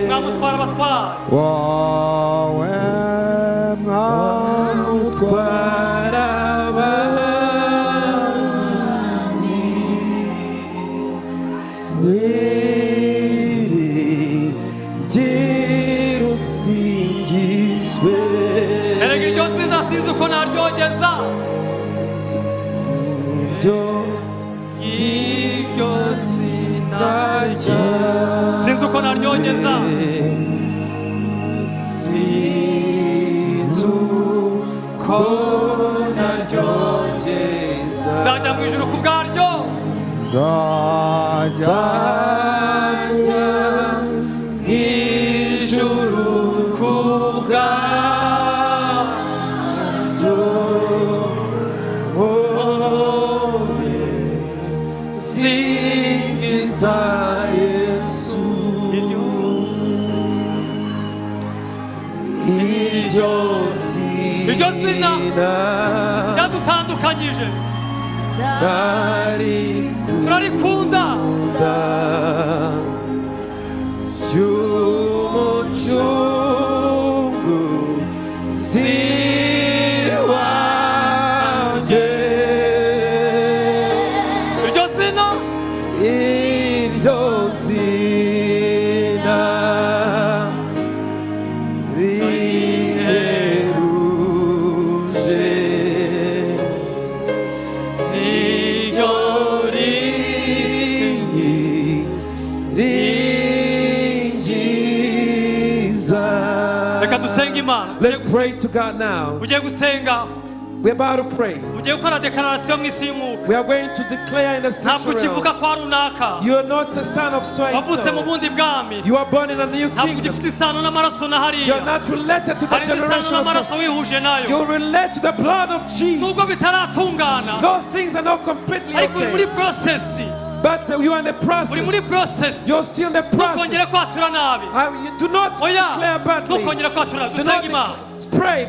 Speaker 2: mwamutwara abatwara,
Speaker 3: wowe mwamutwara abami, niringire usingizwe.
Speaker 2: Erega iryo sinza sinzi uko naryogeza, iryo sinzi uko naryogeza,
Speaker 1: sinzi uko naryogeza.
Speaker 2: Nzajya mu ijuru ku bwaryo,
Speaker 3: nzajya
Speaker 1: mu ijuru ku bwaryo. Singiza Yesu,
Speaker 2: iryo zina ryadutandukanyije, turarikunda.
Speaker 1: Ry'umucunguzi wanjye,
Speaker 2: iryo zina
Speaker 1: riheruje, niryo ringiza.
Speaker 2: Reka dusenge Imana.
Speaker 1: Let's pray to God now.
Speaker 2: Ugiye gusenga,
Speaker 1: we're about to pray.
Speaker 2: ugiye gukora dekararasiyo mu isi y'umwuka.
Speaker 1: We are going to declare in the
Speaker 2: Ntabwo
Speaker 1: spiritual
Speaker 2: ukivuga
Speaker 1: realm.
Speaker 2: kwa runaka,
Speaker 1: You are not a son of so and
Speaker 2: wavutse mu
Speaker 1: so.
Speaker 2: bundi bwami,
Speaker 1: You are born in a new
Speaker 2: ntabwo
Speaker 1: kingdom.
Speaker 2: ugifite isano n'amaraso na
Speaker 1: You are
Speaker 2: hariya,
Speaker 1: not related to the
Speaker 2: hari n'isano
Speaker 1: generational
Speaker 2: n'amaraso
Speaker 1: curse.
Speaker 2: wihuje nayo.
Speaker 1: You relate to the blood of Jesus.
Speaker 2: Nubwo bitaratungana,
Speaker 1: Those things are not completely
Speaker 2: ariko uri muri
Speaker 1: okay.
Speaker 2: process
Speaker 1: But you are in the process. You're still in the process. You do not declare badly. Do not pray.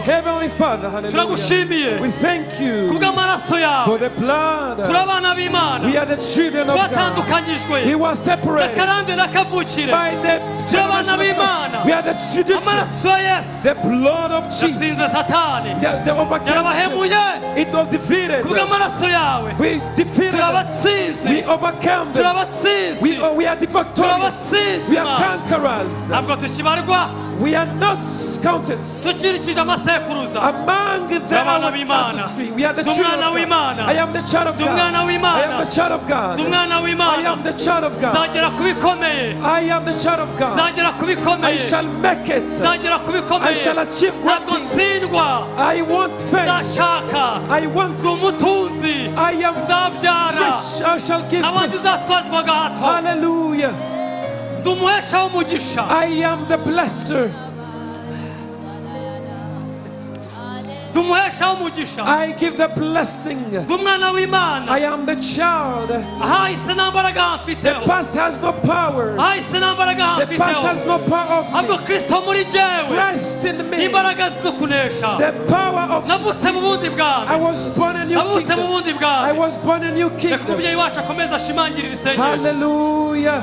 Speaker 1: Heavenly Father, hallelujah. We thank you for the blood. We are the children of God. We were separated by the generation. We are the children. The blood of Jesus. The overcame. It was defeated. We defeated. We overcome them. We are the victorious. We are conquerors. We are not counted among the ancestry. We are the children of God. I am the child of God. I am the child of God. I am the child of God. I am the child of God. I shall make it. I shall achieve great things. I want faith. I want. I am rich. I shall give peace. Hallelujah. I am the blesser. I give the blessing. I am the child. The past has no power. The past has no power of me. Christ in me. The power of Jesus. I was born a new kingdom. I was born a new kingdom. Hallelujah.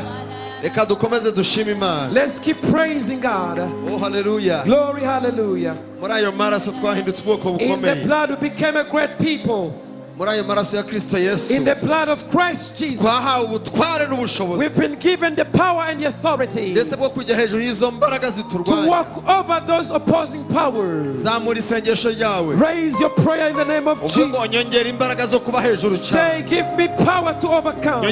Speaker 1: Let's keep praising God.
Speaker 4: Oh, hallelujah.
Speaker 1: Glory, hallelujah. In the blood we became a great people. In the blood of Christ Jesus, we've been given the power and the authority to walk over those opposing powers. Raise your prayer in the name of Jesus. Say, give me power to overcome.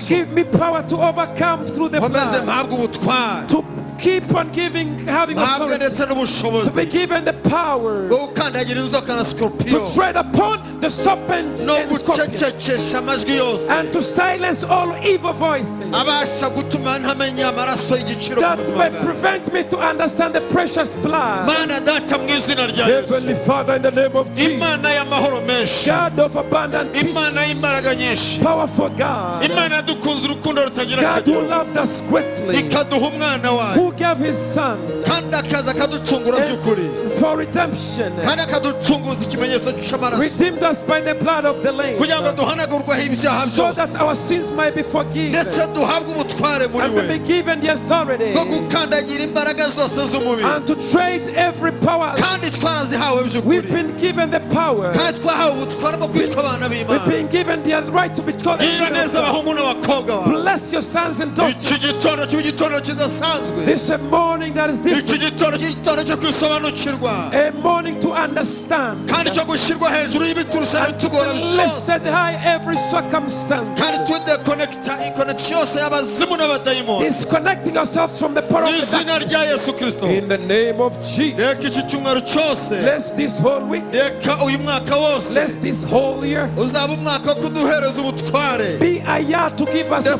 Speaker 1: Give me power to overcome through the blood. To keep on having authority. To be given the power to tread upon the serpent and scorpion, and to silence all evil voices that may prevent me to understand the precious blood. Heavenly Father, in the name of Jesus, God of abundant peace, powerful God, God who loved us greatly, who gave his son for redemption, redeemed us by the blood of the Lamb, so that our sins might be forgiven and we be given the authority and to trade every power. We've been given the power. We've been given the right to be called children of God. Bless your sons and daughters. This is a morning that is different. A morning to understand. And to lift high every circumstance. Disconnecting ourselves from the power of the darkness. In the name of Jesus. Bless this whole week. Bless this whole year. Be a year to give us authority.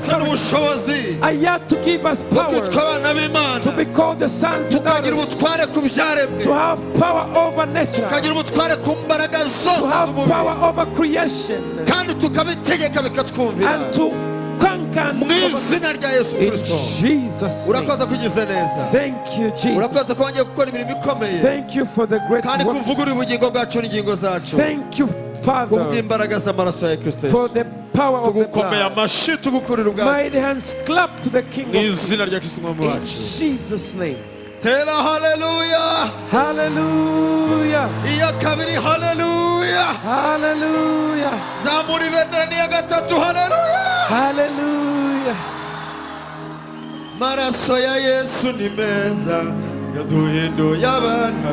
Speaker 1: A year to give us power. To be called the sons and daughters. To have power over nature. To have power over creation. And to conquer in Jesus' name. Thank you, Jesus. Thank you for the great works. Thank you, Father, for the power of the blood. Mighty hands clap to the King of Kings. In Jesus' name.
Speaker 4: Hallelujah.
Speaker 1: Hallelujah.
Speaker 4: Hallelujah.
Speaker 1: Hallelujah. Hallelujah.
Speaker 4: Maraso ya Yesu ni meza yaduhinduye abana